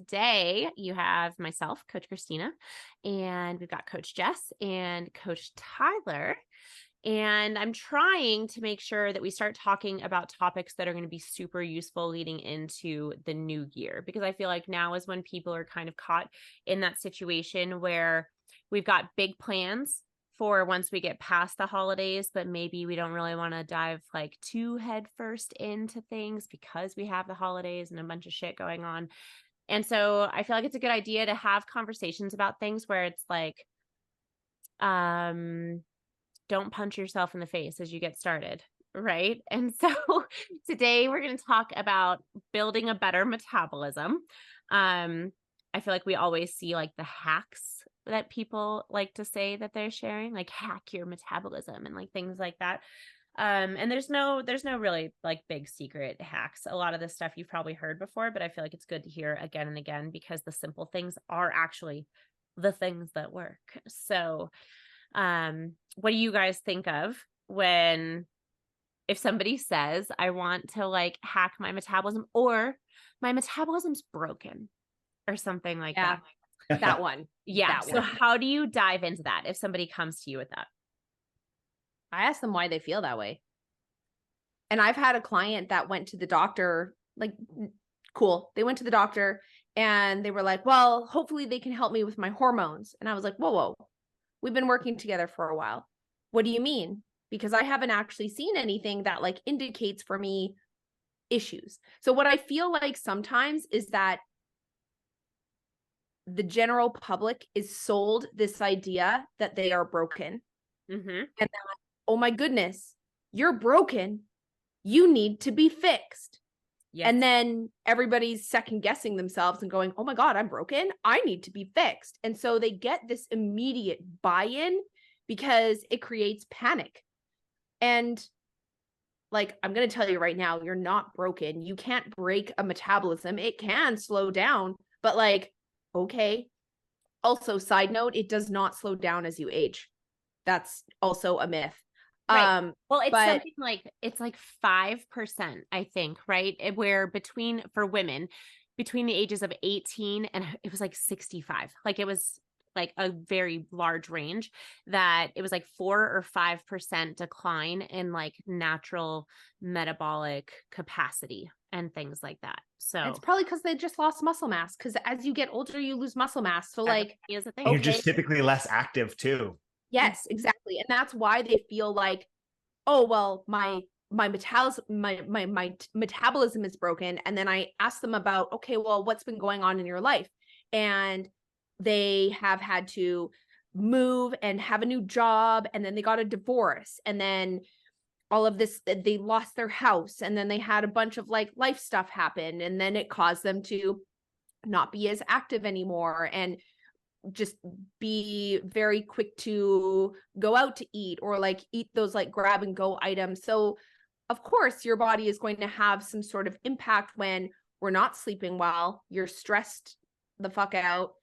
today you have myself, Coach Christina, and we've got Coach Jess and Coach Tyler. And I'm trying to make sure that we start talking about topics that are going to be super useful leading into the new year, because I feel like now is when people are kind of caught in that situation where we've got big plans for once we get past the holidays, but maybe we don't really want to dive like too head first into things because we have the holidays and a bunch of shit going on. And so I feel like it's a good idea to have conversations about things where it's like, don't punch yourself in the face as you get started, right? And so today we're going to talk about building a better metabolism. I feel like we always see like the hacks that people like to say that they're sharing, like hack your metabolism and like things like that. And there's no really like big secret hacks. A lot of this stuff you've probably heard before, but I feel like it's good to hear again and again because the simple things are actually the things that work. So what do you guys think of if somebody says I want to like hack my metabolism or my metabolism's broken or something like that? That one. Yeah. So how do you dive into that if somebody comes to you with that? I ask them why they feel that way. And I've had a client that went to the doctor, like, cool. They went to the doctor and they were like, well, hopefully they can help me with my hormones. And I was like, whoa. We've been working together for a while. What do you mean? Because I haven't actually seen anything that like indicates for me issues. So what I feel like sometimes is that the general public is sold this idea that they are broken. Mm-hmm. And that, oh my goodness, you're broken. You need to be fixed. Yes. And then everybody's second guessing themselves and going, oh my God, I'm broken. I need to be fixed. And so they get this immediate buy-in because it creates panic. And like, I'm going to tell you right now, you're not broken. You can't break a metabolism. It can slow down, but like, okay. Also, side note, it does not slow down as you age. That's also a myth. Right. Well, it's something like, it's like 5%, I think, right? Where for women, between the ages of 18 and it was like 65, like it was like a very large range that it was like 4 or 5% decline in like natural metabolic capacity and things like that. So it's probably because they just lost muscle mass. Because as you get older, you lose muscle mass. So like, is a thing. You're just typically less active too. Yes, exactly. And that's why they feel like, oh, well, my metabolism is broken. And then I ask them about, okay, well, what's been going on in your life? And they have had to move and have a new job. And then they got a divorce. And then all of this, they lost their house. And then they had a bunch of like life stuff happen. And then it caused them to not be as active anymore. And just be very quick to go out to eat or like eat those like grab and go items. So of course your body is going to have some sort of impact when we're not sleeping well, you're stressed the fuck out.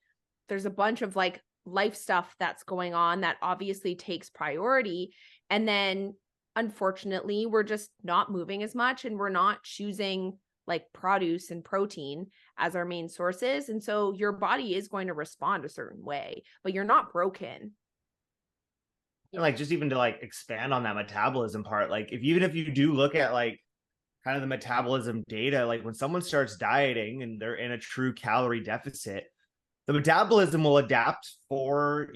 There's a bunch of like life stuff that's going on that obviously takes priority. And then unfortunately, we're just not moving as much and we're not choosing like produce and protein as our main sources. And so your body is going to respond a certain way, but you're not broken. And like, just even to like expand on that metabolism part, like even if you do look at like kind of the metabolism data, like when someone starts dieting and they're in a true calorie deficit, the metabolism will adapt 4,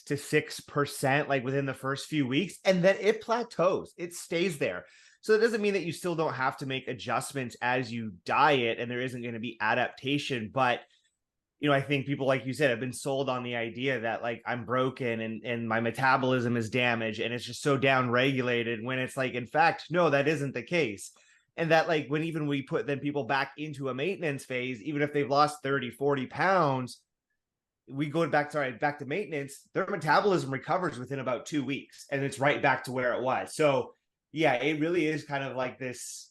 to 6% like within the first few weeks. And then it plateaus, it stays there. So it doesn't mean that you still don't have to make adjustments as you diet and there isn't going to be adaptation. But, I think people, like you said, have been sold on the idea that like I'm broken and my metabolism is damaged and it's just so down regulated, when it's like, in fact, no, that isn't the case. And that like when even we put then people back into a maintenance phase, even if they've lost 30, 40 pounds, we go back to maintenance, their metabolism recovers within about 2 weeks and it's right back to where it was. So yeah, it really is kind of like this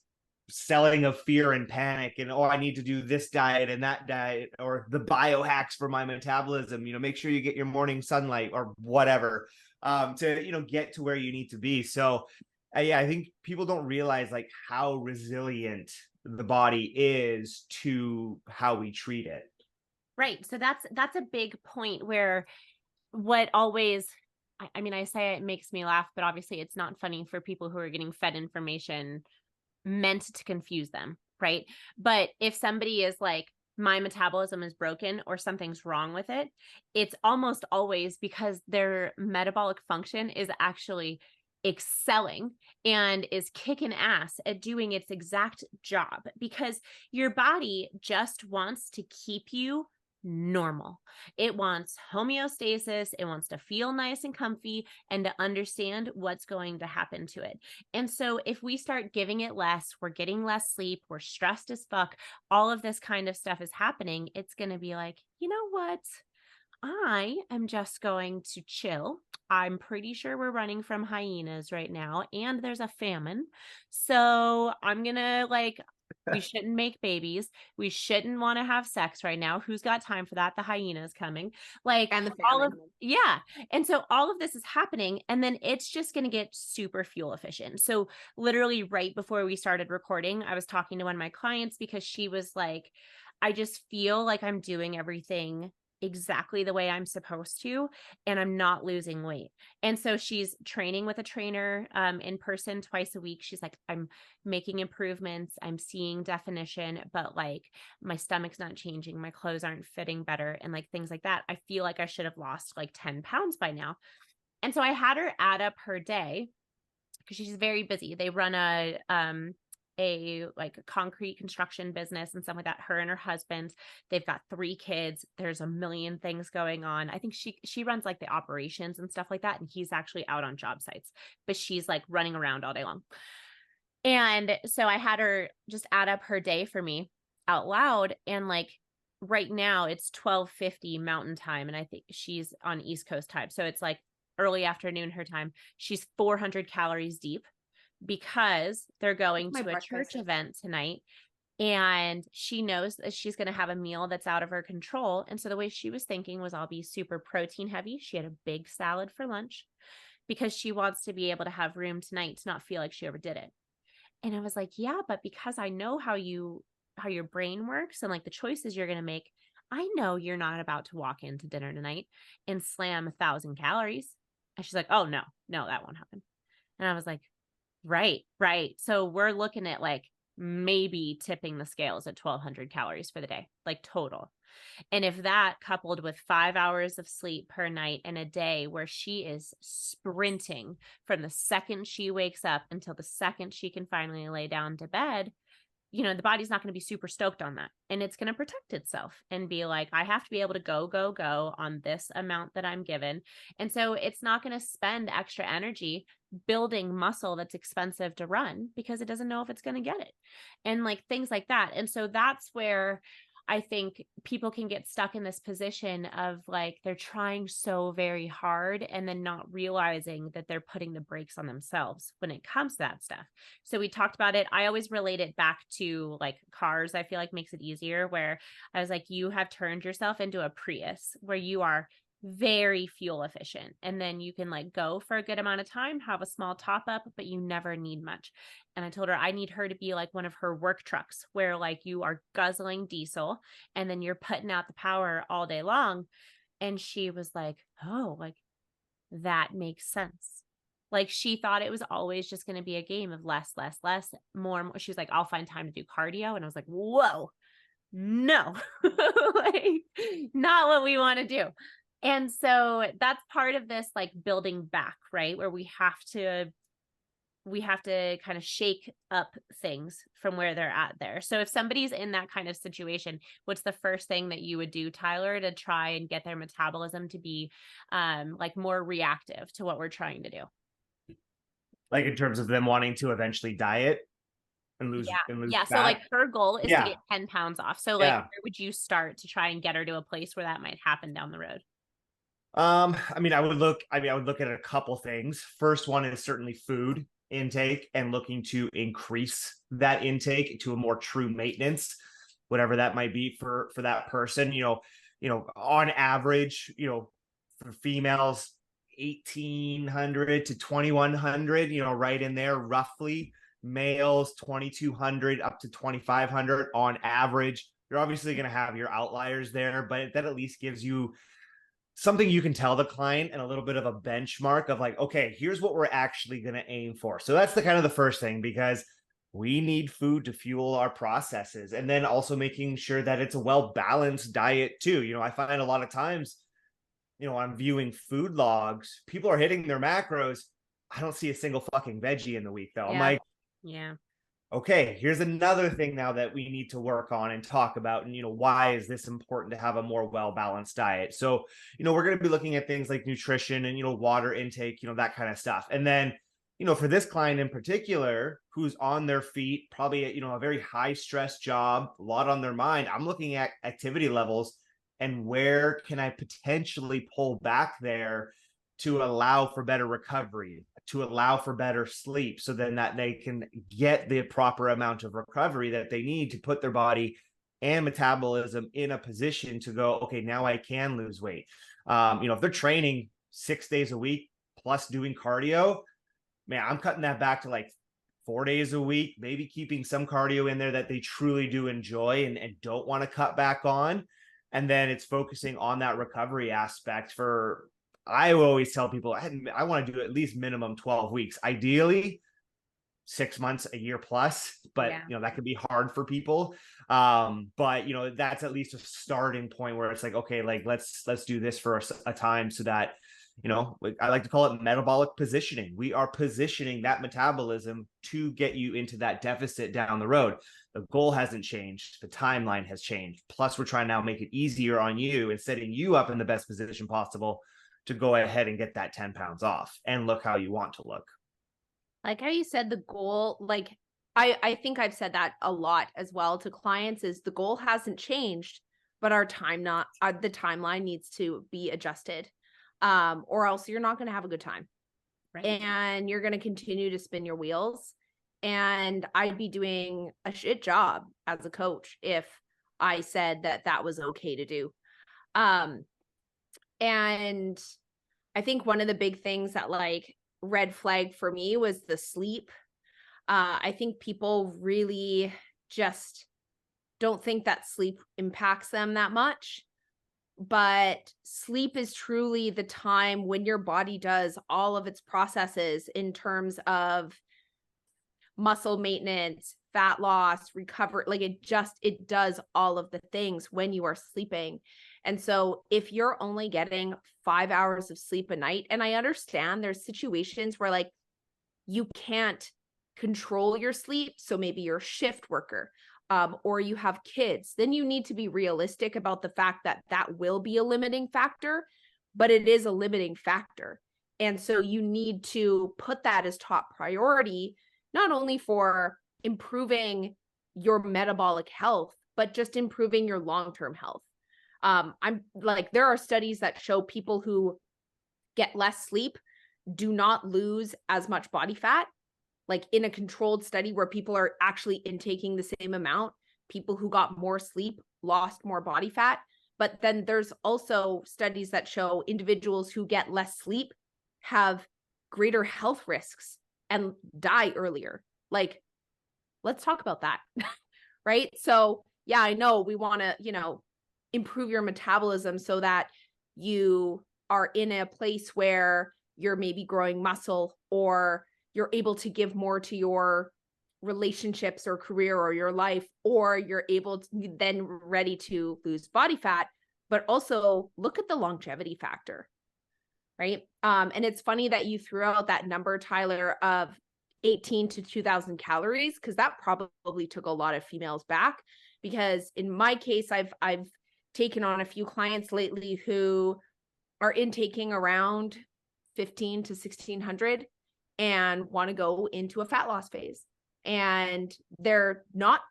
selling of fear and panic and, oh, I need to do this diet and that diet or the biohacks for my metabolism, make sure you get your morning sunlight or whatever, to, get to where you need to be. So yeah, I think people don't realize like how resilient the body is to how we treat it. Right. So that's a big point where what always, I mean, I say it makes me laugh, but obviously it's not funny for people who are getting fed information meant to confuse them, right? But if somebody is like, my metabolism is broken or something's wrong with it, it's almost always because their metabolic function is actually excelling and is kicking ass at doing its exact job, because your body just wants to keep you normal. It wants homeostasis. It wants to feel nice and comfy and to understand what's going to happen to it. And so if we start giving it less, we're getting less sleep, we're stressed as fuck, all of this kind of stuff is happening, it's going to be like, you know what? I am just going to chill. I'm pretty sure we're running from hyenas right now, and there's a famine. So I'm going to like, we shouldn't make babies. We shouldn't want to have sex right now. Who's got time for that? The hyena's coming. Like And the all of, famine. yeah. And so all of this is happening, and then it's just going to get super fuel efficient. So literally right before we started recording, I was talking to one of my clients because she was like, I just feel like I'm doing everything exactly the way I'm supposed to, and I'm not losing weight. And so she's training with a trainer in person twice a week. She's like, I'm making improvements, I'm seeing definition, but like my stomach's not changing, my clothes aren't fitting better, and like things like that. I feel like I should have lost like 10 pounds by now. And so I had her add up her day because she's very busy. They run a like a concrete construction business and stuff like that. Her and her husband, they've got 3 kids. There's a million things going on. I think she runs like the operations and stuff like that, and he's actually out on job sites, but she's like running around all day long. And so I had her just add up her day for me out loud, and like right now it's 12:50 mountain time, and I think she's on East Coast time. So it's like early afternoon her time. She's 400 calories deep because they're going My to a breakfast church is- event tonight, and she knows that she's going to have a meal that's out of her control. And so the way she was thinking was, I'll be super protein heavy. She had a big salad for lunch because she wants to be able to have room tonight to not feel like she overdid it. And I was like, yeah, but because I know how your brain works and like the choices you're going to make, I know you're not about to walk into dinner tonight and slam 1,000 calories. And she's like, oh no, that won't happen. And I was like, right, right. So we're looking at like maybe tipping the scales at 1,200 calories for the day, like total. And if that coupled with 5 hours of sleep per night and a day where she is sprinting from the second she wakes up until the second she can finally lay down to bed, you know, the body's not going to be super stoked on that. And it's going to protect itself and be like, I have to be able to go on this amount that I'm given. And so it's not going to spend extra energy building muscle that's expensive to run because it doesn't know if it's going to get it, and like things like that. And so that's where I think people can get stuck in this position of like they're trying so very hard and then not realizing that they're putting the brakes on themselves when it comes to that stuff. So we talked about it. I always relate it back to like cars. I feel like makes it easier, where I was like, you have turned yourself into a Prius where you are very fuel efficient, and then you can like go for a good amount of time, have a small top up, but you never need much. And I told her I need her to be like one of her work trucks where like you are guzzling diesel and then you're putting out the power all day long. And she was like, oh, like that makes sense. Like she thought it was always just going to be a game of less, more, more. She was like, I'll find time to do cardio. And I was like, whoa, no, like not what we want to do. And so that's part of this like building back, right? Where we have to kind of shake up things from where they're at there. So if somebody's in that kind of situation, what's the first thing that you would do, Tyler, to try and get their metabolism to be like more reactive to what we're trying to do? Like in terms of them wanting to eventually diet and lose Yeah. fat. So like her goal is to Yeah. get 10 pounds off. So like Yeah. where would you start to try and get her to a place where that might happen down the road? I mean, I would look at a couple things. First one is certainly food intake and looking to increase that intake to a more true maintenance, whatever that might be for that person. On average, for females, 1,800 to 2,100, right in there roughly. Males, 2,200 up to 2,500 on average. You're obviously going to have your outliers there, but that at least gives you something you can tell the client and a little bit of a benchmark of like, okay, here's what we're actually going to aim for. So that's the kind of the first thing, because we need food to fuel our processes, and then also making sure that it's a well-balanced diet too. I find a lot of times, I'm viewing food logs, people are hitting their macros. I don't see a single fucking veggie in the week though. I'm like, yeah. Okay, here's another thing now that we need to work on and talk about. And, why is this important to have a more well-balanced diet? So, we're going to be looking at things like nutrition and, water intake, that kind of stuff. And then, for this client in particular, who's on their feet, probably, a very high stress job, a lot on their mind, I'm looking at activity levels and where can I potentially pull back there to allow for better recovery, to allow for better sleep, so then that they can get the proper amount of recovery that they need to put their body and metabolism in a position to go, okay, now I can lose weight. If they're training 6 days a week plus doing cardio, man, I'm cutting that back to like 4 days a week, maybe keeping some cardio in there that they truly do enjoy and don't want to cut back on. And then it's focusing on that recovery aspect for, I always tell people I want to do at least minimum 12 weeks, ideally 6 months, a year plus, but that could be hard for people. But that's at least a starting point where it's like, okay, like let's do this for a time, so that, I like to call it metabolic positioning. We are positioning that metabolism to get you into that deficit down the road. The goal hasn't changed. The timeline has changed. Plus, we're trying to now make it easier on you and setting you up in the best position possible to go ahead and get that 10 pounds off and look how you want to look. Like how you said, the goal, like I think I've said that a lot as well to clients, is the goal hasn't changed, but the timeline needs to be adjusted. Or else you're not going to have a good time. Right. And you're going to continue to spin your wheels. And I'd be doing a shit job as a coach if I said that was okay to do. And I think one of the big things that like red flag for me was the sleep. I think people really just don't think that sleep impacts them that much. But sleep is truly the time when your body does all of its processes in terms of muscle maintenance, fat loss, recover. Like it does all of the things when you are sleeping. And so if you're only getting 5 hours of sleep a night, and I understand there's situations where like you can't control your sleep. So maybe you're a shift worker, or you have kids, then you need to be realistic about the fact that will be a limiting factor, but it is a limiting factor. And so you need to put that as top priority, not only for improving your metabolic health, but just improving your long-term health. I'm like, there are studies that show people who get less sleep do not lose as much body fat. Like in a controlled study where people are actually intaking the same amount, people who got more sleep lost more body fat. But then there's also studies that show individuals who get less sleep have greater health risks and die earlier. Like, let's talk about that. Right? So yeah, I know we want to, improve your metabolism so that you are in a place where you're maybe growing muscle, or you're able to give more to your relationships or career or your life, or you're able to then ready to lose body fat, but also look at the longevity factor, right? And it's funny that you threw out that number, Tyler, of 18 to 2,000 calories, because that probably took a lot of females back. Because in my case, I've taken on a few clients lately who are intaking around 15 to 1,600 and want to go into a fat loss phase. And they're not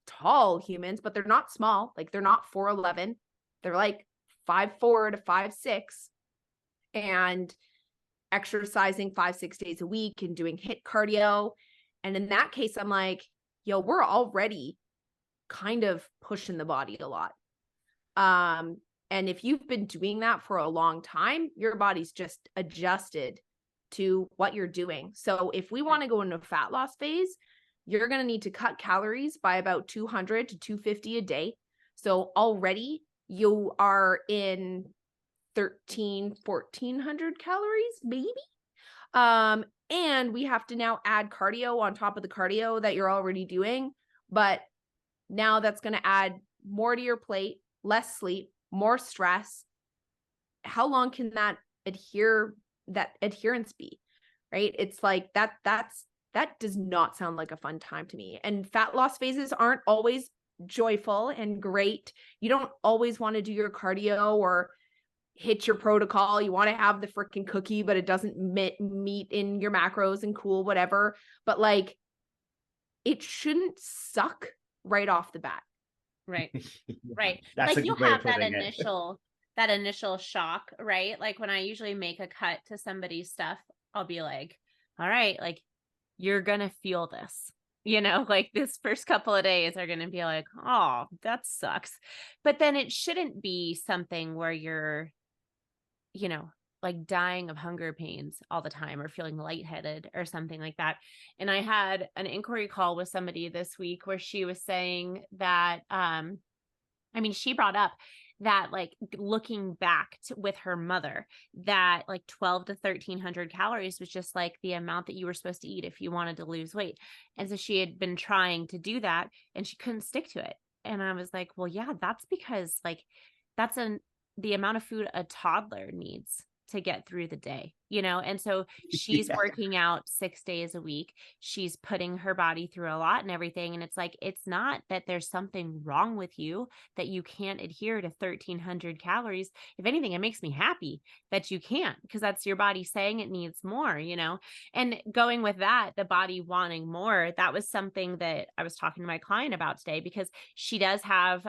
tall humans, but they're not small. Like they're not 4'11". They're like 5'4" to 5'6", and exercising 5-6 days a week and doing HIIT cardio. And in that case, I'm like, yo, we're already kind of pushing the body a lot. And if you've been doing that for a long time, your body's just adjusted to what you're doing. So if we want to go into a fat loss phase, you're going to need to cut calories by about 200 to 250 a day. So already you are in 1,400 calories, maybe. And we have to now add cardio on top of the cardio that you're already doing. But now that's going to add more to your plate, less sleep, more stress. How long can that adherence be? Right? It's like that does not sound like a fun time to me. And fat loss phases aren't always joyful and great. You don't always want to do your cardio or hit your protocol. You want to have the freaking cookie, but it doesn't meet in your macros and cool, whatever. But like, it shouldn't suck right off the bat. Right. Right. That's like a you'll good way have of putting it. that initial shock, right? Like when I usually make a cut to somebody's stuff, I'll be like, all right, like you're going to feel this. Like this first couple of days are going to be like, oh, that sucks. But then it shouldn't be something where you're, like dying of hunger pains all the time or feeling lightheaded or something like that. And I had an inquiry call with somebody this week where she was saying that, she brought up that like looking back with her mother, that like 12 to 1,300 calories was just like the amount that you were supposed to eat if you wanted to lose weight. And so she had been trying to do that and she couldn't stick to it. And I was like, well, yeah, that's because like that's the amount of food a toddler needs to get through the day, and so she's working out 6 days a week. She's putting her body through a lot and everything. And it's like, it's not that there's something wrong with you that you can't adhere to 1,300 calories. If anything, it makes me happy that you can't, because that's your body saying it needs more, and going with that, the body wanting more. That was something that I was talking to my client about today, because she does have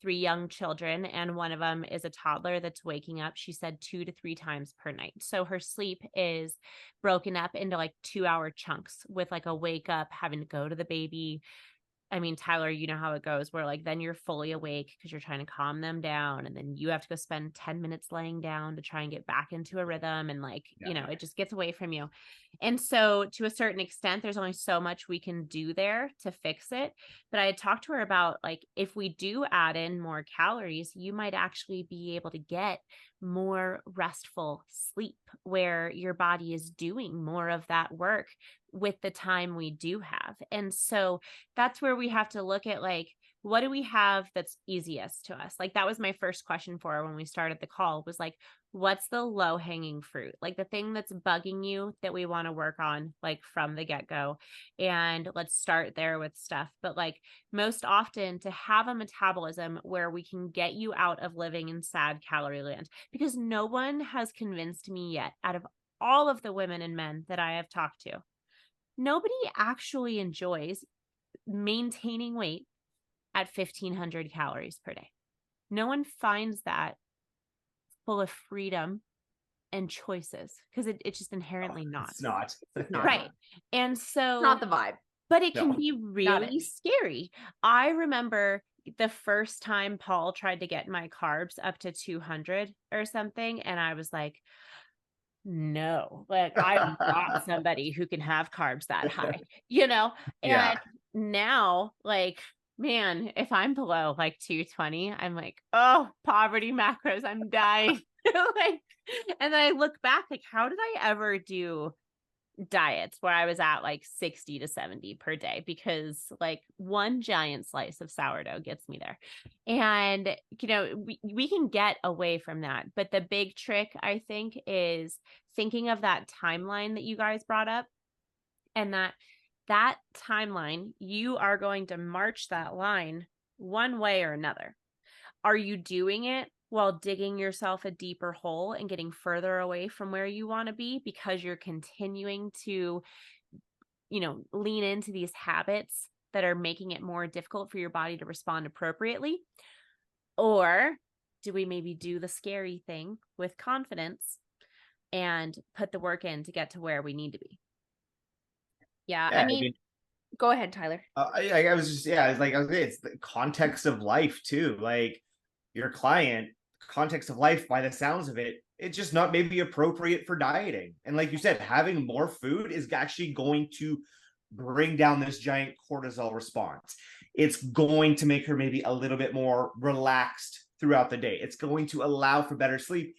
3 young children and one of them is a toddler that's waking up, she said, 2 to 3 times per night. So her sleep is broken up into like 2-hour chunks with like a wake up, having to go to the baby. Tyler, you know how it goes, where like then you're fully awake because you're trying to calm them down. And then you have to go spend 10 minutes laying down to try and get back into a rhythm. And like, it just gets away from you. And so to a certain extent, there's only so much we can do there to fix it. But I had talked to her about like, if we do add in more calories, you might actually be able to get more restful sleep where your body is doing more of that work with the time we do have. And so that's where we have to look at like, what do we have that's easiest to us? Like that was my first question for her when we started the call, was like, what's the low hanging fruit? Like the thing that's bugging you that we want to work on like from the get-go. And let's start there with stuff. But like most often, to have a metabolism where we can get you out of living in sad calorie land, because no one has convinced me yet, out of all of the women and men that I have talked to, nobody actually enjoys maintaining weight at 1,500 calories per day. No one finds that full of freedom and choices, because it's just inherently not. It's not. Right. And so It's not the vibe. But it can be really scary. I remember the first time Paul tried to get my carbs up to 200 or something, and I was like, no, like I'm not somebody who can have carbs that high, and now like, man, if I'm below like 220, I'm like, oh, poverty macros, I'm dying. Like, and then I look back, like, how did I ever do diets where I was at like 60 to 70 per day? Because like one giant slice of sourdough gets me there. And, we can get away from that. But the big trick, I think, is thinking of that timeline that you guys brought up, and that timeline, you are going to march that line one way or another. Are you doing it while digging yourself a deeper hole and getting further away from where you want to be because you're continuing to, lean into these habits that are making it more difficult for your body to respond appropriately? Or do we maybe do the scary thing with confidence and put the work in to get to where we need to be? Yeah, go ahead, Tyler. I was just, it's like, okay, it's the context of life too. Like your client, context of life, by the sounds of it, it's just not maybe appropriate for dieting. And like you said, having more food is actually going to bring down this giant cortisol response. It's going to make her maybe a little bit more relaxed throughout the day. It's going to allow for better sleep.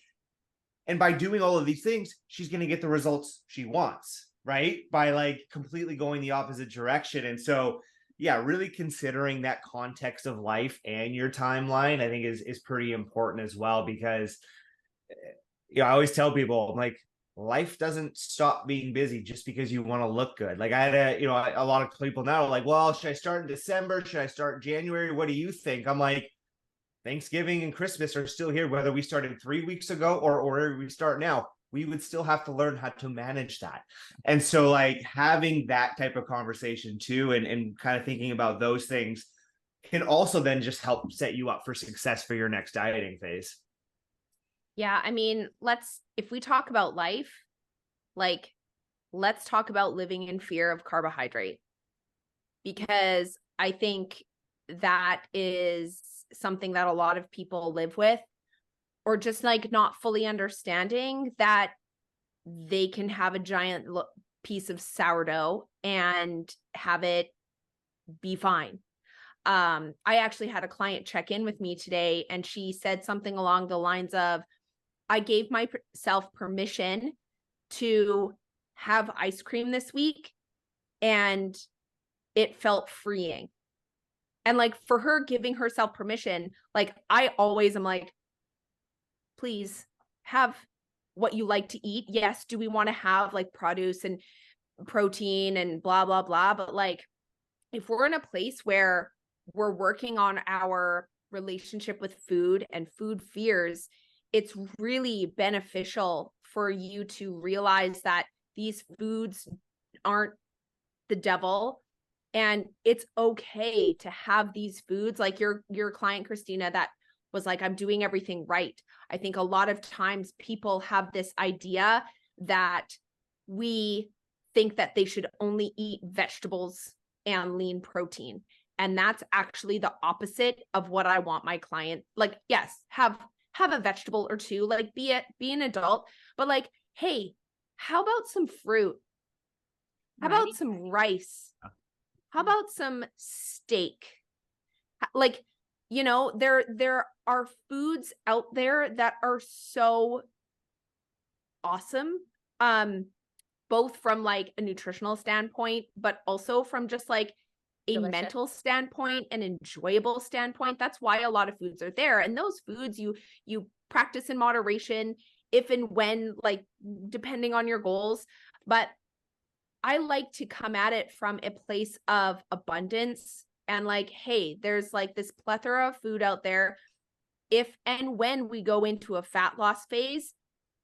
And by doing all of these things, she's going to get the results she wants, right? By like completely going the opposite direction. And so, yeah, really considering that context of life and your timeline, I think is pretty important as well, because I always tell people, I'm like, life doesn't stop being busy just because you want to look good. Like I had a lot of people now are like, well, should I start in December? Should I start in January? What do you think? I'm like, Thanksgiving and Christmas are still here, whether we started 3 weeks ago or we start now. We would still have to learn how to manage that. And so like having that type of conversation too, and kind of thinking about those things can also then just help set you up for success for your next dieting phase. Yeah, I mean, if we talk about life, like, let's talk about living in fear of carbohydrate, because I think that is something that a lot of people live with, or just like not fully understanding that they can have a giant piece of sourdough and have it be fine. I actually had a client check in with me today, and she said something along the lines of, I gave myself permission to have ice cream this week, and it felt freeing. And like, for her giving herself permission, like I always am like, please have what you like to eat. Yes, do we want to have like produce and protein and blah, blah, blah. But like, if we're in a place where we're working on our relationship with food and food fears, it's really beneficial for you to realize that these foods aren't the devil, and it's okay to have these foods. Like your client, Christina, that was like, I'm doing everything right. I think a lot of times people have this idea that we think that they should only eat vegetables and lean protein. And that's actually the opposite of what I want my client. Like, yes, have a vegetable or two, like be an adult, but like, hey, how about some fruit? How about some rice? How about some steak? Like, there are foods out there that are so awesome, both from like a nutritional standpoint, but also from just like a mental standpoint and enjoyable standpoint. That's why a lot of foods are there. And those foods you practice in moderation, if and when, like, depending on your goals. But I like to come at it from a place of abundance and like, hey, there's like this plethora of food out there. If and when we go into a fat loss phase,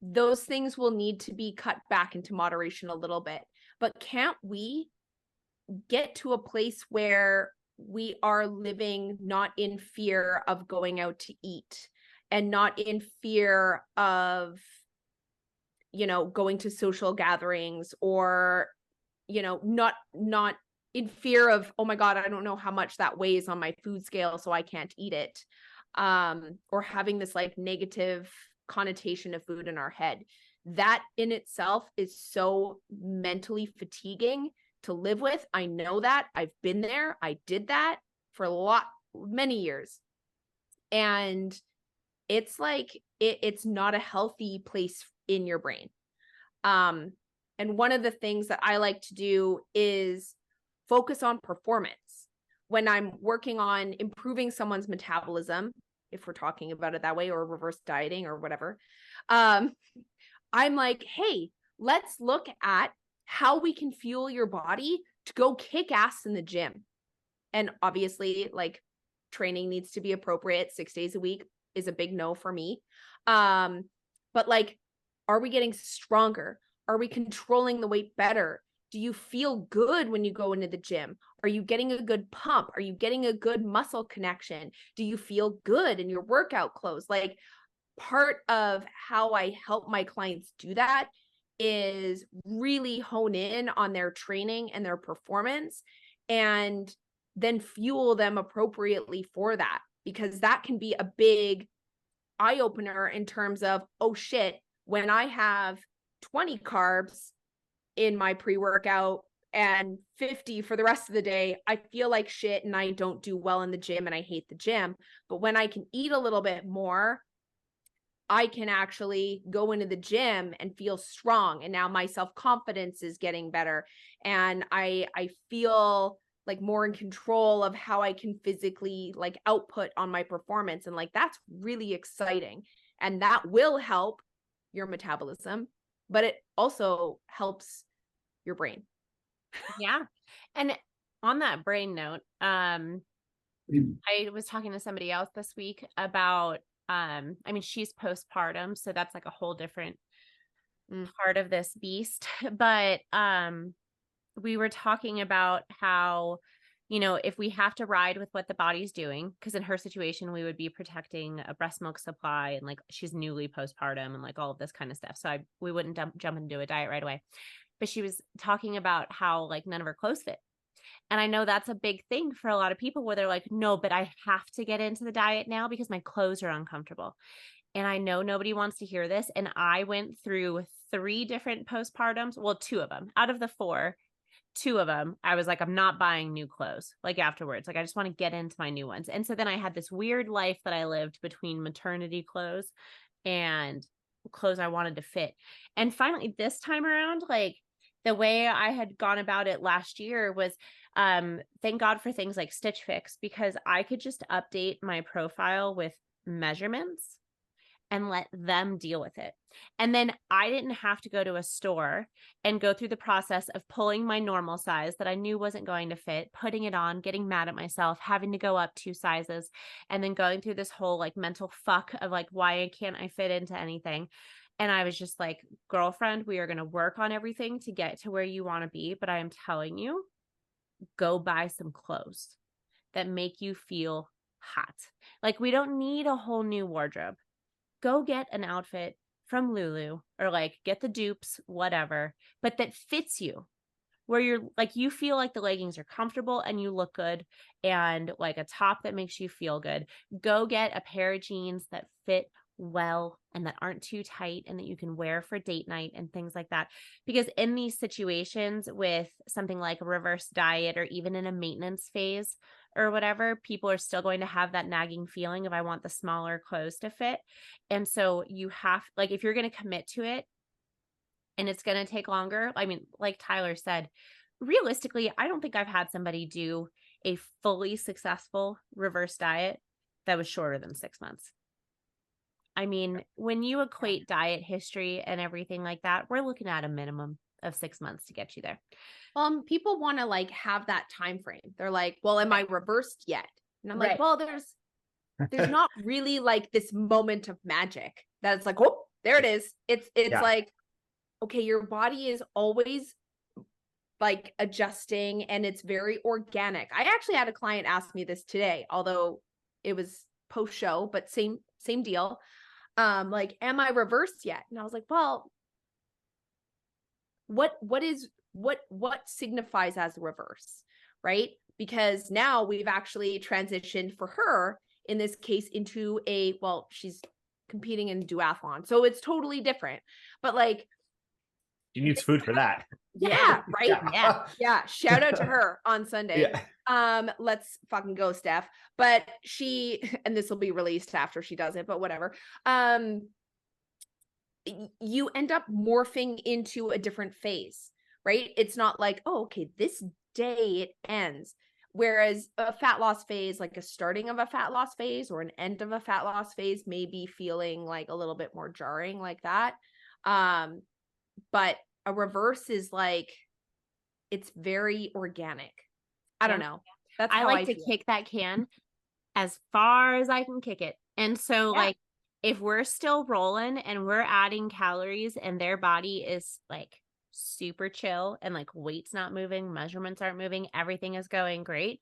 those things will need to be cut back into moderation a little bit. But can't we get to a place where we are living not in fear of going out to eat, and not in fear of, going to social gatherings, or, not in fear of, oh my God, I don't know how much that weighs on my food scale, so I can't eat it. Or having this like negative connotation of food in our head. That in itself is so mentally fatiguing to live with. I know that. I've been there. I did that for many years. And it's like, it's not a healthy place in your brain. And one of the things that I like to do is focus on performance. When I'm working on improving someone's metabolism, if we're talking about it that way, or reverse dieting or whatever, I'm like, hey, let's look at how we can fuel your body to go kick ass in the gym. And obviously, like, training needs to be appropriate. 6 days a week is a big no for me. But like, are we getting stronger? Are we controlling the weight better? Do you feel good when you go into the gym? Are you getting a good pump? Are you getting a good muscle connection? Do you feel good in your workout clothes? Like, part of how I help my clients do that is really hone in on their training and their performance, and then fuel them appropriately for that, because that can be a big eye opener in terms of, oh shit, when I have 20 carbs in my pre-workout, and 50 for the rest of the day, I feel like shit and I don't do well in the gym and I hate the gym. But when I can eat a little bit more, I can actually go into the gym and feel strong. And now my self-confidence is getting better. And I feel like more in control of how I can physically like output on my performance. And like, that's really exciting. And that will help your metabolism, but it also helps your brain. Yeah. And on that brain note, I was talking to somebody else this week about, I mean, she's postpartum, so that's like a whole different part of this beast. But we were talking about how, you know, if we have to ride with what the body's doing, because in her situation, we would be protecting a breast milk supply, and like she's newly postpartum and like all of this kind of stuff. So we wouldn't jump into a diet right away. But she was talking about how like none of her clothes fit. And I know that's a big thing for a lot of people where they're like, no, but I have to get into the diet now because my clothes are uncomfortable. And I know nobody wants to hear this. And I went through 3 different postpartums. Well, 2 of them out of the 4, 2 of them, I was like, I'm not buying new clothes like afterwards. Like, I just want to get into my new ones. And so then I had this weird life that I lived between maternity clothes and clothes I wanted to fit. And finally, this time around, like the way I had gone about it last year was, thank God for things like Stitch Fix, because I could just update my profile with measurements and let them deal with it. And then I didn't have to go to a store and go through the process of pulling my normal size that I knew wasn't going to fit, putting it on, getting mad at myself, having to go up 2 sizes, and then going through this whole like mental fuck of like, why can't I fit into anything? And I was just like, girlfriend, we are going to work on everything to get to where you want to be. But I am telling you, go buy some clothes that make you feel hot. Like, we don't need a whole new wardrobe. Go get an outfit from Lulu or like get the dupes, whatever, but that fits you, where you're like, you feel like the leggings are comfortable and you look good, and like a top that makes you feel good. Go get a pair of jeans that fit well and that aren't too tight and that you can wear for date night and things like that. Because in these situations with something like a reverse diet or even in a maintenance phase or whatever, people are still going to have that nagging feeling of, I want the smaller clothes to fit. And so you have, like, if you're going to commit to it and it's going to take longer, I mean, like Tyler said, realistically, I don't think I've had somebody do a fully successful reverse diet that was shorter than 6 months. I mean, when you equate diet history and everything like that, we're looking at a minimum of 6 months to get you there. People want to like have that time frame. They're like, well, am I reversed yet? And I'm like, well, there's not really like this moment of magic that it's like, oh, there it is. It's like, okay, your body is always like adjusting and it's very organic. I actually had a client ask me this today, although it was post show, but same deal. Like, am I reversed yet? And I was like, well, what signifies as reverse, right? Because now we've actually transitioned for her in this case into she's competing in duathlon, so it's totally different. But like, she needs food for that. Yeah, right. Yeah. Shout out to her on Sunday. Let's fucking go, Steph. But she, and this will be released after she does it, but whatever. You end up morphing into a different phase, right? It's not like, oh, okay, this day it ends. Whereas a fat loss phase, like a starting of a fat loss phase or an end of a fat loss phase, may be feeling like a little bit more jarring like that. But a reverse is like, it's very organic. I don't know. That's how I like to kick that can as far as I can kick it. And so like, if we're still rolling and we're adding calories and their body is like super chill and like weight's not moving, measurements aren't moving, everything is going great,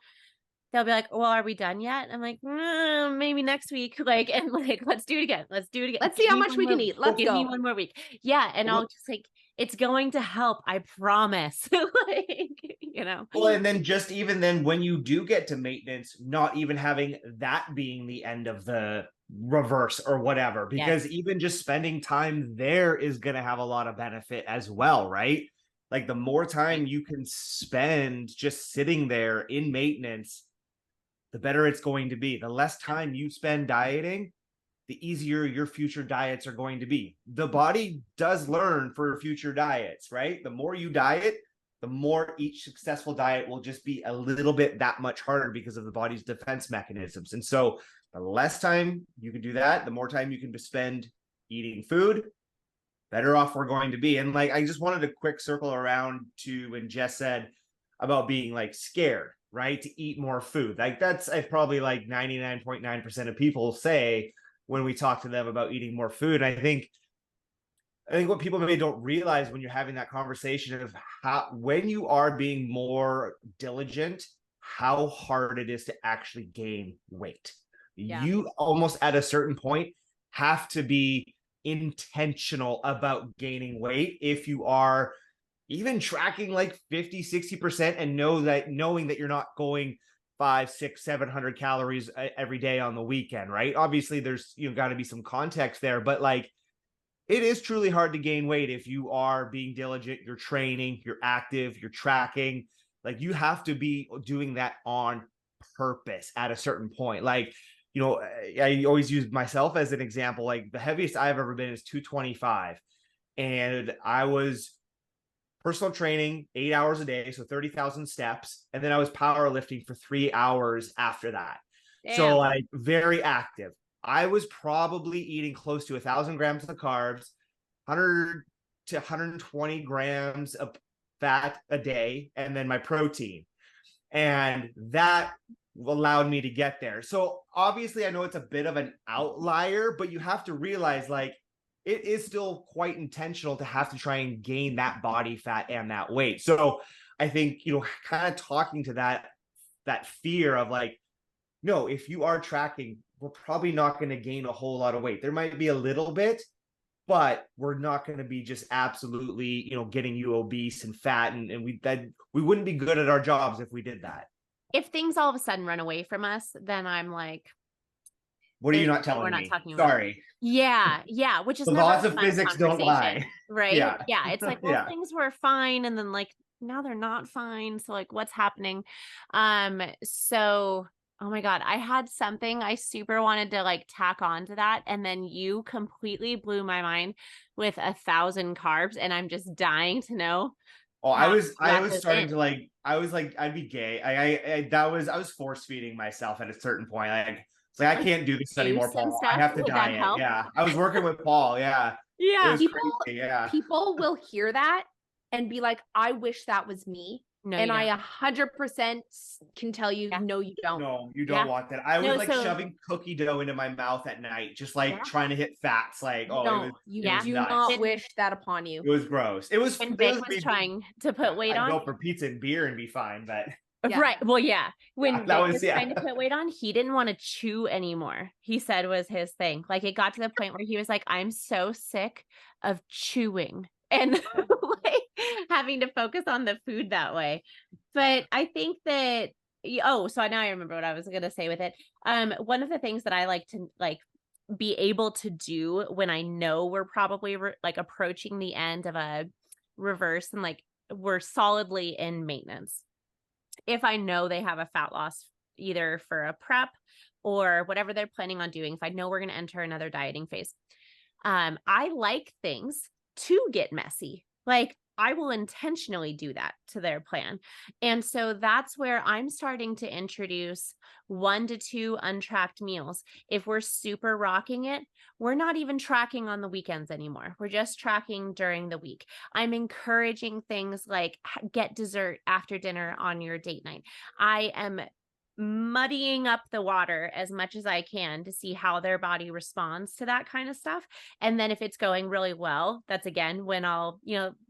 they'll be like, well, are we done yet? I'm like, maybe next week. Like, and like, let's do it again. Let's see how much we can eat. Let's give go. me one more week. Yeah. And I'll just like, it's going to help. I promise. Like, you know. Well, and then just even then when you do get to maintenance, not even having that being the end of the reverse or whatever, because even just spending time there is going to have a lot of benefit as well, right? Like the more time you can spend just sitting there in maintenance, the better it's going to be. The less time you spend dieting, the easier your future diets are going to be. The body does learn for future diets, right? The more you diet, the more each successful diet will just be a little bit that much harder because of the body's defense mechanisms. And so the less time you can do that, the more time you can spend eating food, better off we're going to be. And like, I just wanted to quick circle around to when Jess said about being like scared, right? To eat more food. Like that's, I probably like 99.9% of people say when we talk to them about eating more food. I think what people maybe don't realize when you're having that conversation of how, when you are being more diligent, how hard it is to actually gain weight. Yeah. You almost at a certain point have to be intentional about gaining weight if you are even tracking like 50-60% and knowing that you're not going 500, 600, 700 calories every day on the weekend, right? Obviously there's got to be some context there, but like it is truly hard to gain weight if you are being diligent, you're training, you're active, you're tracking. Like you have to be doing that on purpose at a certain point. Like, I always use myself as an example. Like the heaviest I've ever been is 225. And I was personal training 8 hours a day, so 30,000 steps. And then I was powerlifting for 3 hours after that. Damn. So like very active. I was probably eating close to 1,000 grams of carbs, 100 to 120 grams of fat a day, and then my protein. And that allowed me to get there. So obviously I know it's a bit of an outlier, but you have to realize like it is still quite intentional to have to try and gain that body fat and that weight. So I think, kind of talking to that fear of like, no, if you are tracking, we're probably not going to gain a whole lot of weight. There might be a little bit, but we're not going to be just absolutely, getting you obese and fat. And we wouldn't be good at our jobs if we did that. If things all of a sudden run away from us, then I'm like, what are you not telling we're not me? talking about Sorry. Yeah, which is The never laws a of fun physics don't lie. right? Yeah. It's like, well, Yeah. things were fine, and then like now they're not fine. So like, what's happening? So oh my God, I had something I super wanted to like tack on to that, and then you completely blew my mind with 1,000 carbs, and I'm just dying to know. Oh, I was starting in. to like, I was like, I'd be gay. I was force feeding myself at a certain point. Like, it's like, I can't do this anymore, Paul. I have to Would that diet. help? Yeah. I was working with Paul. Yeah. It was crazy. Yeah. People will hear that and be like, I wish that was me. No, and I 100% can tell you, no, you don't. No, you don't want that. I was like so, shoving cookie dough into my mouth at night, just like trying to hit fats. Like, oh, no, it was, you it was do nuts. not wish that upon you. It was gross. It was when Vic was trying to put weight on. I'd go for pizza and beer and be fine, but right. Well, yeah. When that Vic was trying to put weight on, he didn't want to chew anymore. He said was his thing. Like it got to the point where he was like, I'm so sick of chewing and like having to focus on the food that way. But I think that so now I remember what I was going to say with it. One of the things that I like to like be able to do when I know we're probably like approaching the end of a reverse and like we're solidly in maintenance. If I know they have a fat loss either for a prep or whatever they're planning on doing, if I know we're going to enter another dieting phase, I like things to get messy. Like I will intentionally do that to their plan. And so that's where I'm starting to introduce 1 to 2 untracked meals. If we're super rocking it, we're not even tracking on the weekends anymore. We're just tracking during the week. I'm encouraging things like get dessert after dinner on your date night. I am muddying up the water as much as I can to see how their body responds to that kind of stuff. And then if it's going really well, that's again when I'll,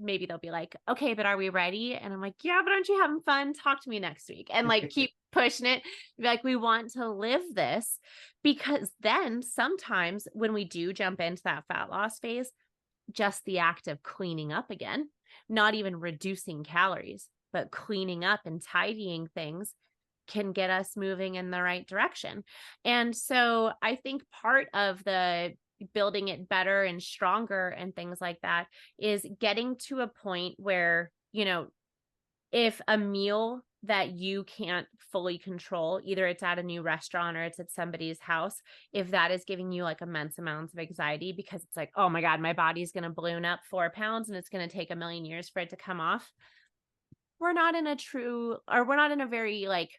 maybe they'll be like, okay, but are we ready? And I'm like, yeah, but aren't you having fun? Talk to me next week. And like keep pushing it. Be like, we want to live this, because then sometimes when we do jump into that fat loss phase, just the act of cleaning up again, not even reducing calories, but cleaning up and tidying things can get us moving in the right direction. And so I think part of the building it better and stronger and things like that is getting to a point where you know, if a meal that you can't fully control, either it's at a new restaurant or it's at somebody's house, if that is giving you like immense amounts of anxiety because it's like, oh my God, my body's going to balloon up 4 pounds and it's going to take a million years for it to come off. We're not in a very like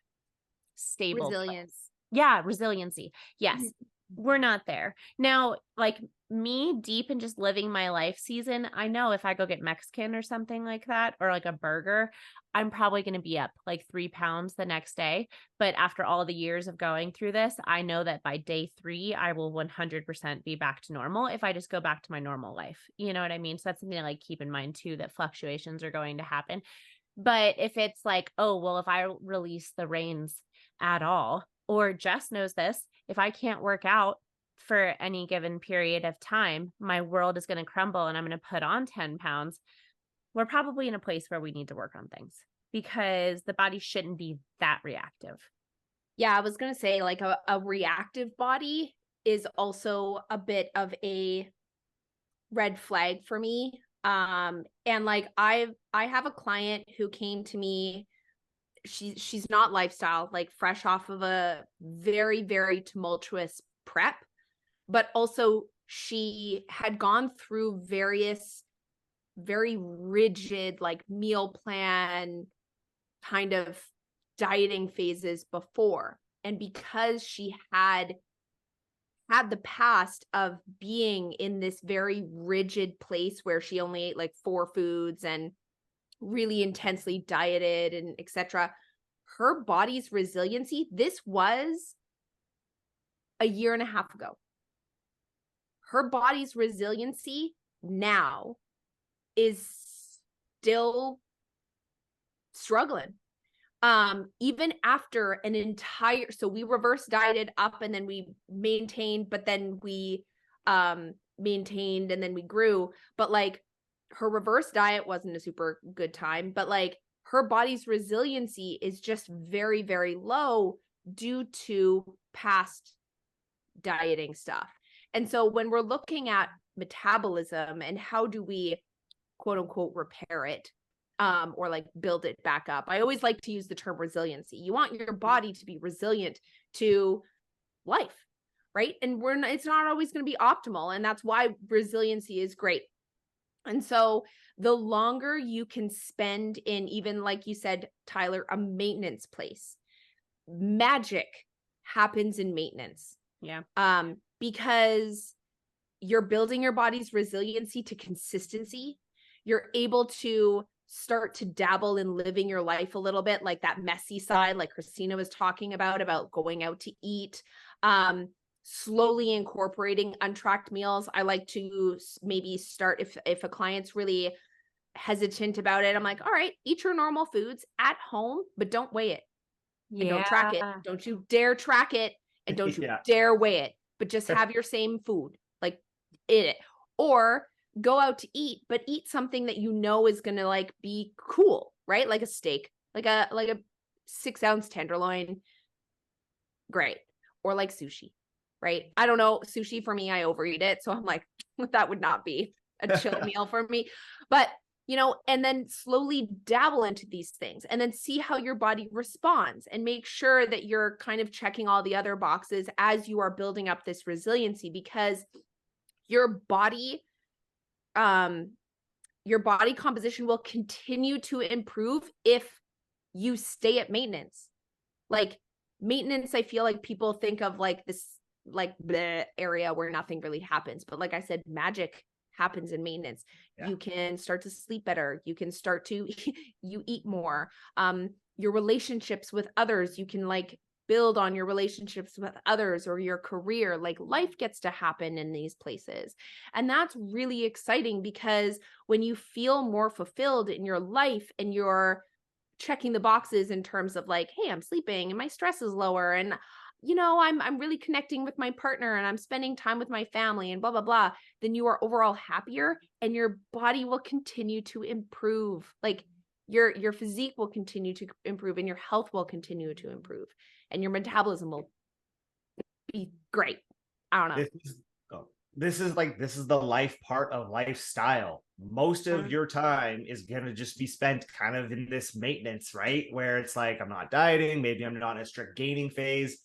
stable place. Resilience. Yeah, resiliency. Yes. Mm-hmm. We're not there. Now, like me deep in just living my life season, I know if I go get Mexican or something like that, or like a burger, I'm probably going to be up like 3 pounds the next day. But after all the years of going through this, I know that by day 3, I will 100% be back to normal if I just go back to my normal life. You know what I mean? So that's something to like keep in mind too, that fluctuations are going to happen. But if it's like, oh, well, if I release the reins at all, or Jess knows this, if I can't work out for any given period of time, my world is going to crumble and I'm going to put on 10 pounds. We're probably in a place where we need to work on things because the body shouldn't be that reactive. Yeah, I was going to say like a reactive body is also a bit of a red flag for me. And like I have a client who came to me. She's not lifestyle, like fresh off of a very, very tumultuous prep, but also she had gone through various very rigid like meal plan kind of dieting phases before. And because she had the past of being in this very rigid place where she only ate like 4 foods and really intensely dieted and etc., her body's resiliency, this was a year and a half ago. Her body's resiliency now is still struggling. Even after an entire, so we reverse dieted up and then we maintained, but then we maintained and then we grew. But like her reverse diet wasn't a super good time, but like her body's resiliency is just very, very low due to past dieting stuff. And so when we're looking at metabolism and how do we quote unquote repair it, or like build it back up, I always like to use the term resiliency. You want your body to be resilient to life, right? And it's not always going to be optimal. And that's why resiliency is great. And so the longer you can spend in, even like you said, Tyler, a maintenance place, magic happens in maintenance. Yeah. Because you're building your body's resiliency to consistency. You're able to start to dabble in living your life a little bit, like that messy side, like Christina was talking about going out to eat, slowly incorporating untracked meals. I like to maybe start if a client's really hesitant about it, I'm like, all right, eat your normal foods at home, but don't weigh it. And don't track it. Don't you dare track it. And don't you dare weigh it, but just have your same food, like eat it. Or go out to eat, but eat something that you know is going to like be cool, right? Like a steak, like a 6-ounce tenderloin. Great. Or like sushi, right? I don't know. Sushi for me, I overeat it. So I'm like, that would not be a chill meal for me. But you know, and then slowly dabble into these things and then see how your body responds and make sure that you're kind of checking all the other boxes as you are building up this resiliency, because your body composition will continue to improve if you stay at maintenance. Like maintenance, I feel like people think of like this like bleh area where nothing really happens. But like I said, magic happens in maintenance. Yeah. You can start to sleep better. You can start to you eat more. Your relationships with others, you can like build on your relationships with others or your career. Like life gets to happen in these places. And that's really exciting, because when you feel more fulfilled in your life and you're checking the boxes in terms of like, hey, I'm sleeping and my stress is lower, and you know, I'm really connecting with my partner and I'm spending time with my family and blah, blah, blah, then you are overall happier and your body will continue to improve. Like your physique will continue to improve and your health will continue to improve and your metabolism will be great. I don't know. this is the life part of lifestyle. Most of your time is going to just be spent kind of in this maintenance, right? Where it's like, I'm not dieting. Maybe I'm not in a strict gaining phase.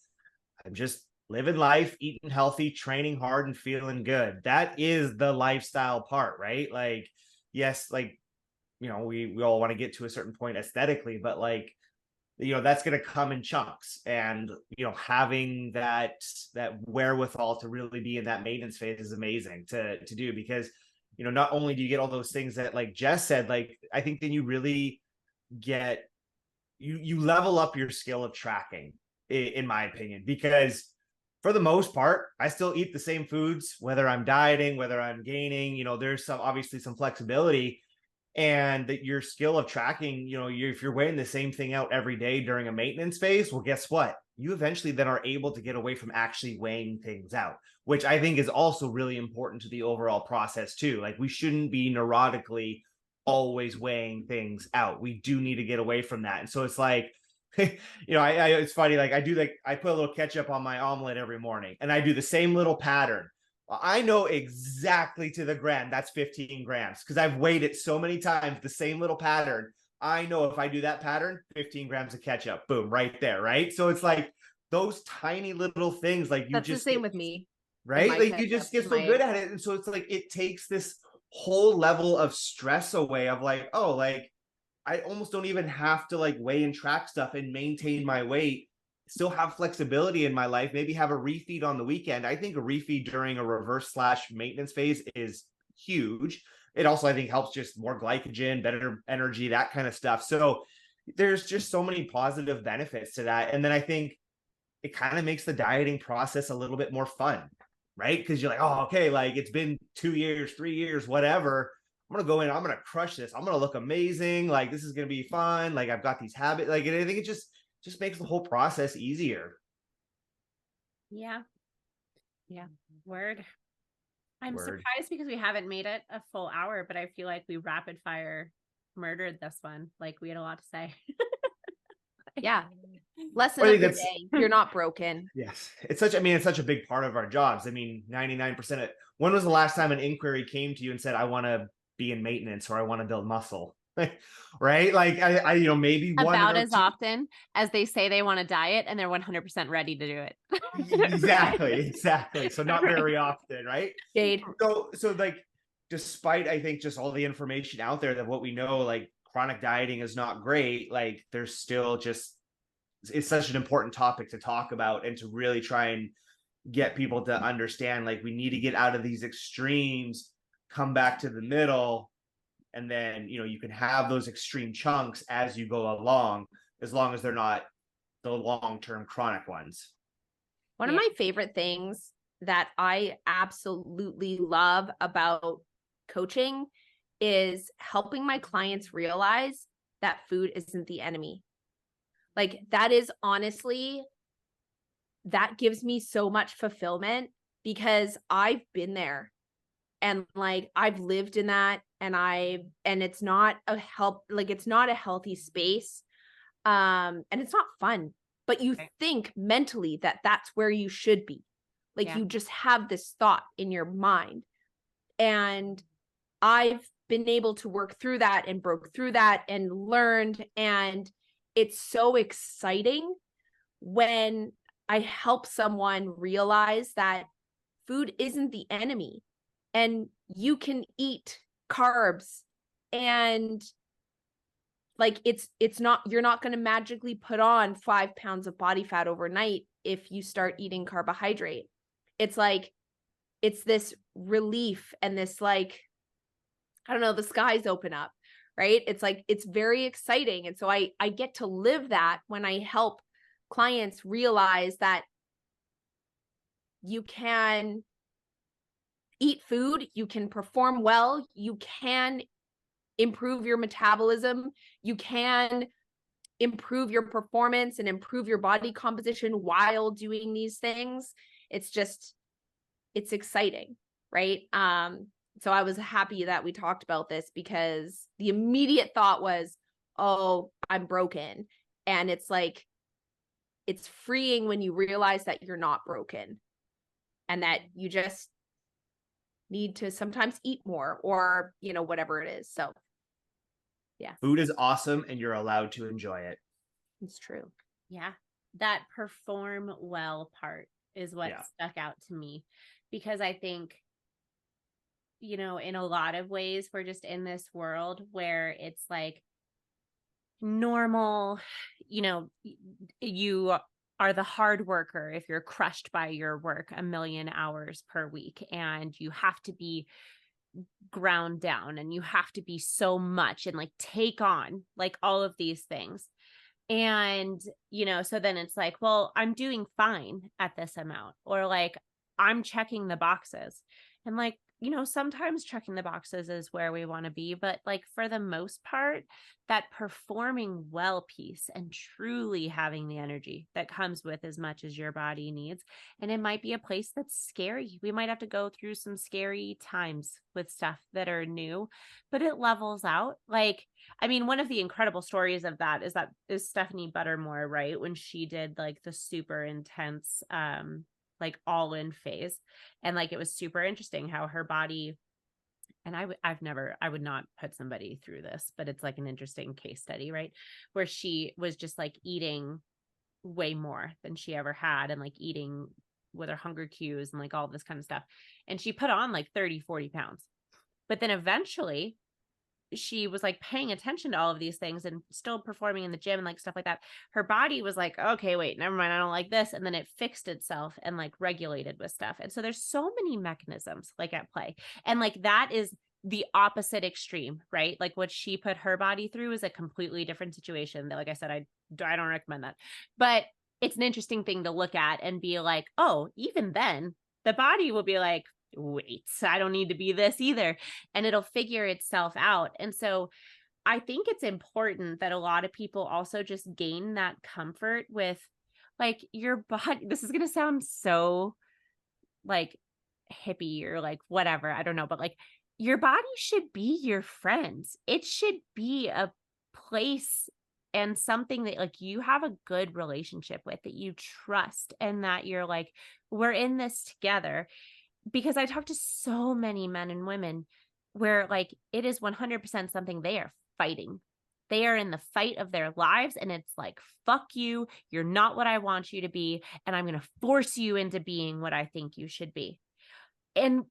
I'm just living life, eating healthy, training hard, and feeling good. That is the lifestyle part, right? Like, yes, like, we all want to get to a certain point aesthetically, but like, that's going to come in chunks. And having that wherewithal to really be in that maintenance phase is amazing to do, because not only do you get all those things that, like Jess said, like, I think then you really get you level up your skill of tracking, in my opinion, because for the most part, I still eat the same foods, whether I'm dieting, whether I'm gaining. There's obviously some flexibility, and that your skill of tracking, if you're weighing the same thing out every day during a maintenance phase, well, guess what? You eventually then are able to get away from actually weighing things out, which I think is also really important to the overall process too. Like, we shouldn't be neurotically always weighing things out. We do need to get away from that. And so it's like, it's funny. Like, I put a little ketchup on my omelet every morning, and I do the same little pattern. I know exactly to the gram that's 15 grams, because I've weighed it so many times, the same little pattern. I know if I do that pattern, 15 grams of ketchup, boom, right there, right? So it's like those tiny little things, like, That's the same with me. right? Like, you just get so good at it. And so it's like, it takes this whole level of stress away of like, oh, like, I almost don't even have to like weigh and track stuff and maintain my weight, still have flexibility in my life, maybe have a refeed on the weekend. I think a refeed during a reverse / maintenance phase is huge. It also, I think, helps just more glycogen, better energy, that kind of stuff. So there's just so many positive benefits to that. And then I think it kind of makes the dieting process a little bit more fun, right? Because you're like, oh, okay, like, it's been 2 years, 3 years, whatever. I'm going to go in, I'm going to crush this. I'm going to look amazing. Like, this is going to be fun. Like, I've got these habits. Like, and I think it just makes the whole process easier. Yeah. Word. I'm surprised because we haven't made it a full hour, but I feel like we rapid fire murdered this one. Like, we had a lot to say. Yeah. Lesson of the day. You're not broken. Yes. It's such a big part of our jobs. I mean, 99% of when was the last time an inquiry came to you and said, I want to be in maintenance, or I want to build muscle? Right? Like, I maybe one about as often as they say they want to diet and they're 100% ready to do it. Exactly. So not very often, right? Jade. So like, despite, I think, just all the information out there that what we know, like, chronic dieting is not great, like, there's still just, it's such an important topic to talk about and to really try and get people to understand, like, we need to get out of these extremes, come back to the middle, and then you can have those extreme chunks as you go along, as long as they're not the long-term chronic ones. One of my favorite things that I absolutely love about coaching is helping my clients realize that food isn't the enemy. Like, that is honestly, that gives me so much fulfillment, because I've been there, and like, I've lived in that, and it's not it's not a healthy space. And it's not fun, but you think mentally that that's where you should be. Like, you just have this thought in your mind. And I've been able to work through that and broke through that and learned. And it's so exciting when I help someone realize that food isn't the enemy, and you can eat carbs, and like, it's not, you're not going to magically put on 5 pounds of body fat overnight if you start eating carbohydrate. It's like, it's this relief and this, like, I don't know, the skies open up, right? It's like, it's very exciting. And so I get to live that when I help clients realize that you can eat food, you can perform well, you can improve your metabolism, you can improve your performance and improve your body composition while doing these things. It's exciting, right? So I was happy that we talked about this, because the immediate thought was, oh, I'm broken. And it's like, it's freeing when you realize that you're not broken, and that need to sometimes eat more or, you know, whatever it is. So yeah, Food is awesome and you're allowed to enjoy it. it's true. Yeah. That perform well part is what stuck out to me, because I think, you know, in a lot of ways, we're just in this world where it's like normal, you know, you are the hard worker if you're crushed by your work 1,000,000 hours per week, and you have to be ground down and you have to be so much and like take on like all of these things. And, you know, so then it's like, well, I'm doing fine at this amount, or like I'm checking the boxes. And like, you know, sometimes checking the boxes is where we want to be, but like for the most part, that performing well piece and truly having the energy that comes with as much as your body needs. And it might be a place that's scary. We might have to go through some scary times with stuff that are new, but it levels out. Like, I mean, one of the incredible stories of that is Stephanie Buttermore, right? When she did like the super intense, like all in phase. And like, it was super interesting how her body, and I would not put somebody through this, but it's like an interesting case study, right? Where she was just like eating way more than she ever had, and like eating with her hunger cues and like all this kind of stuff. And she put on like 30, 40 pounds. But then eventually she was like paying attention to all of these things and still performing in the gym and like stuff like that. Her body was like, okay, wait, never mind. I don't like this. And then it fixed itself and like regulated with stuff. And so there's so many mechanisms like at play. And like that is the opposite extreme, right? Like what she put her body through is a completely different situation that, like I said, I don't recommend that, but it's an interesting thing to look at and be like, oh, even then the body will be like, wait, I don't need to be this either. And it'll figure itself out. And so I think it's important that a lot of people also just gain that comfort with like your body. This is going to sound so like hippie or like whatever. I don't know, but like your body should be your friend. It should be a place and something that like you have a good relationship with, that you trust, and that you're like, we're in this together. Because I talk to so many men and women where like it is 100% something they are fighting. They are in the fight of their lives, and it's like, fuck you. You're not what I want you to be. And I'm going to force you into being what I think you should be. And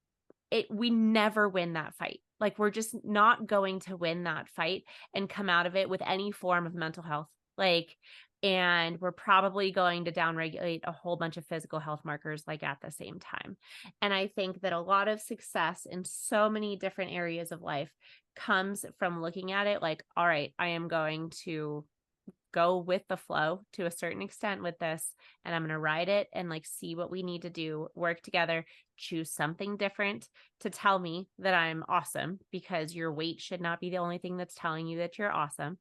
we never win that fight. Like we're just not going to win that fight and come out of it with any form of mental health. Like, and we're probably going to downregulate a whole bunch of physical health markers like at the same time. And I think that a lot of success in so many different areas of life comes from looking at it like, all right, I am going to go with the flow to a certain extent with this, and I'm going to ride it and like see what we need to do, work together, choose something different to tell me that I'm awesome, because your weight should not be the only thing that's telling you that you're awesome,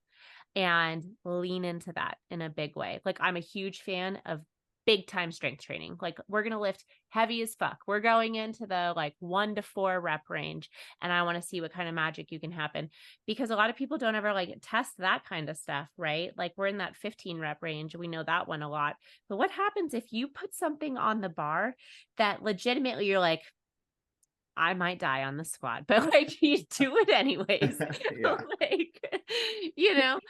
and lean into that in a big way. Like I'm a huge fan of big time strength training. Like we're going to lift heavy as fuck. We're going into the like 1 to 4 rep range, and I want to see what kind of magic you can happen, because a lot of people don't ever like test that kind of stuff, right? Like we're in that 15 rep range. We know that one a lot. But what happens if you put something on the bar that legitimately you're like, I might die on the squat, but like you do it anyways. Yeah. Like, you know,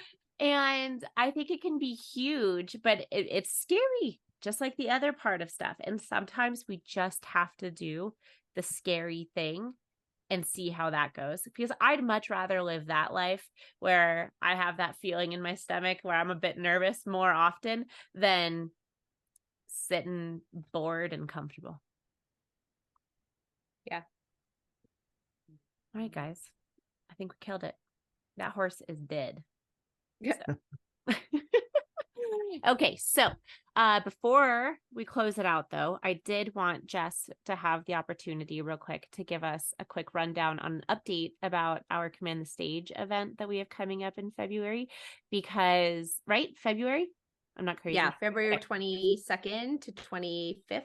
and I think it can be huge, but it's scary, just like the other part of stuff. And sometimes we just have to do the scary thing and see how that goes, because I'd much rather live that life where I have that feeling in my stomach where I'm a bit nervous more often than sitting bored and comfortable. Yeah. All right, guys. I think we killed it. That horse is dead. Yeah. So. Okay, so before we close it out, though, I did want Jess to have the opportunity real quick to give us a quick rundown on an update about our Command the Stage event that we have coming up in February, because, right? February? I'm not crazy. Yeah, February 22nd to 25th.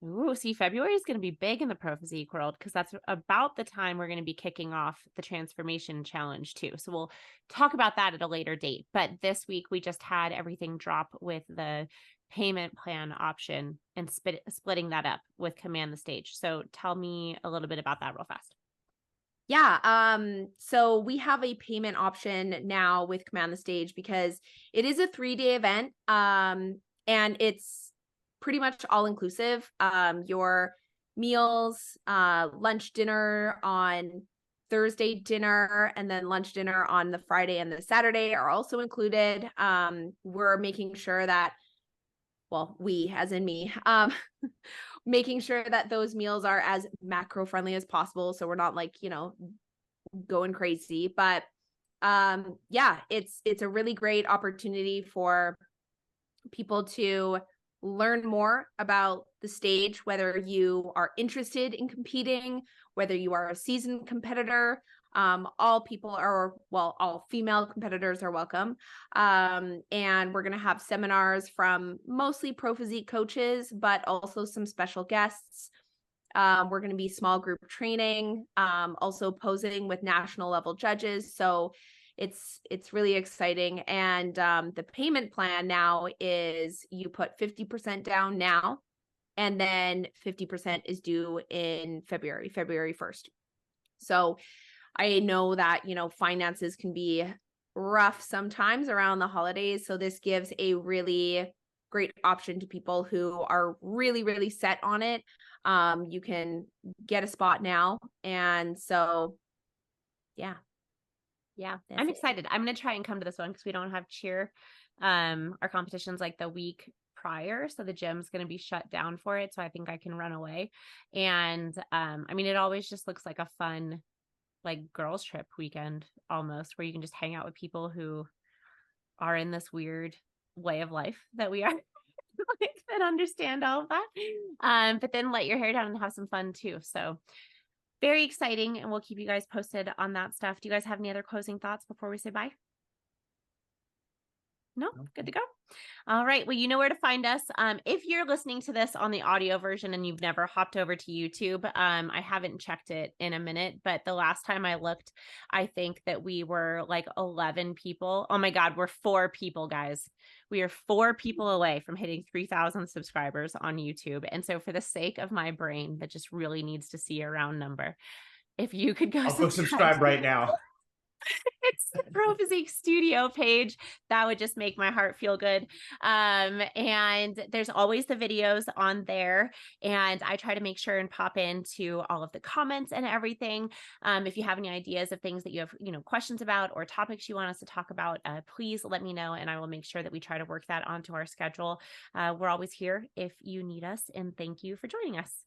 Ooh, see, February is going to be big in the Pro Physique world because that's about the time we're going to be kicking off the Transformation Challenge too. So we'll talk about that at a later date. But this week we just had everything drop with the payment plan option and splitting that up with Command the Stage. So tell me a little bit about that real fast. Yeah. So we have a payment option now with Command the Stage because it is a 3-day event. And it's pretty much all inclusive. Your meals, lunch, dinner on Thursday, dinner, and then lunch, dinner on the Friday and the Saturday are also included. We're making sure that, well, we as in me, making sure that those meals are as macro friendly as possible. So we're not like, going crazy, but yeah, it's a really great opportunity for people to learn more about the stage, whether you are interested in competing, whether you are a seasoned competitor. All female competitors are welcome. And we're going to have seminars from mostly Pro Physique coaches, but also some special guests. We're going to be small group training, also posing with national level judges. So it's really exciting. And the payment plan now is you put 50% down now, and then 50% is due in February 1st. So I know that, finances can be rough sometimes around the holidays. So this gives a really great option to people who are really, really set on it. You can get a spot now. And so, yeah. Yeah, I'm excited. I'm going to try and come to this one because we don't have cheer. Our competition's like the week prior. So the gym's going to be shut down for it. So I think I can run away. And it always just looks like a fun, like girls trip weekend almost, where you can just hang out with people who are in this weird way of life that we are. That understand all of that. But then let your hair down and have some fun too. So very exciting, and we'll keep you guys posted on that stuff. Do you guys have any other closing thoughts before we say bye? No, good to go. All right. Well, you know where to find us. If you're listening to this on the audio version and you've never hopped over to YouTube, I haven't checked it in a minute, but the last time I looked, I think that we were like 11 people. Oh my God, we're 4 people, guys. We are 4 people away from hitting 3,000 subscribers on YouTube. And so for the sake of my brain that just really needs to see a round number, if you could I'll go subscribe right now. It's the Pro Physique Studio page. That would just make my heart feel good. And there's always the videos on there. And I try to make sure and pop into all of the comments and everything. If you have any ideas of things that you have, questions about or topics you want us to talk about, please let me know. And I will make sure that we try to work that onto our schedule. We're always here if you need us. And thank you for joining us.